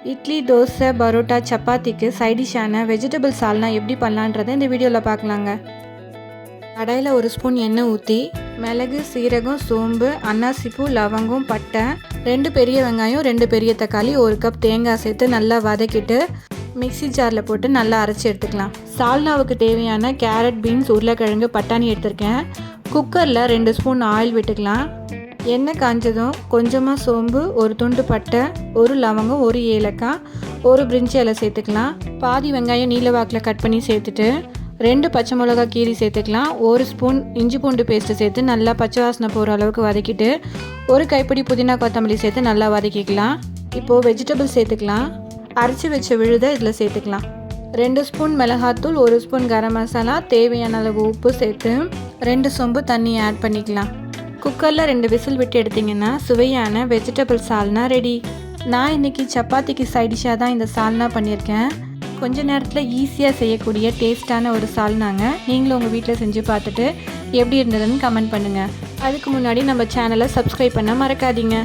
இட்லி, தோசை, பரோட்டா, சப்பாத்திக்கு side டிஷ்ஷான vegetable சால்னா எப்படி பண்ணலான்றதை இந்த வீடியோவில் பார்க்கலாங்க. கடாயில் ஒரு ஸ்பூன் எண்ணெய் ஊற்றி மிளகு, சீரகம், சோம்பு, அன்னாசிப்பூ, லவங்கம், பட்டை, 2 பெரிய வெங்காயம், 2 பெரிய தக்காளி, 1 கப் தேங்காய் சேர்த்து நல்லா வதக்கிட்டு மிக்ஸி ஜாரில் போட்டு நல்லா அரைச்சி எடுத்துக்கலாம். சால்னாவுக்கு தேவையான கேரட், பீன்ஸ், உருளைக்கிழங்கு, பட்டாணி எடுத்திருக்கேன். குக்கரில் 2 ஸ்பூன் ஆயில் விட்டுக்கலாம். எண்ணெய் காஞ்சதும் கொஞ்சமாக சோம்பு, 1 துண்டு பட்டை, 1 லவங்கம், 1 ஏலக்காய், 1 பிரிஞ்சி இலை சேர்த்துக்கலாம். பாதி வெங்காயம் நீல வாக்கில் கட் பண்ணி சேர்த்துட்டு 2 பச்சை மிளகா கீரி சேர்த்துக்கலாம். 1 ஸ்பூன் இஞ்சி பூண்டு பேஸ்ட்டு சேர்த்து நல்லா பச்சை வாசனை போகிற அளவுக்கு வதக்கிட்டு 1 கைப்பிடி புதினா கொத்தமல்லி சேர்த்து நல்லா வதக்கிக்கலாம். இப்போது வெஜிடபிள் சேர்த்துக்கலாம். அரைச்சி வச்ச விழுதை இதில் சேர்த்துக்கலாம். 2 ஸ்பூன் மிளகாத்தூள், 1 ஸ்பூன் கரம் மசாலா, தேவையான அளவு உப்பு சேர்த்து 2 சொம்பு தண்ணி ஆட் பண்ணிக்கலாம். குக்கரில் 2 விசில் விட்டு எடுத்திங்கன்னா சுவையான வெஜிடபிள் சால்னா ரெடி. நான் இன்றைக்கி சப்பாத்திக்கு சைட் டிஷ்ஷாக தான் இந்த சால்னா பண்ணியிருக்கேன். கொஞ்ச நேரத்தில் ஈஸியாக செய்யக்கூடிய டேஸ்ட்டான ஒரு சால்னாங்க. நீங்களும் உங்கள் வீட்டில் செஞ்சு பார்த்துட்டு எப்படி இருந்ததுன்னு கமெண்ட் பண்ணுங்கள். அதுக்கு முன்னாடி நம்ம சேனலை சப்ஸ்கிரைப் பண்ண மறக்காதீங்க.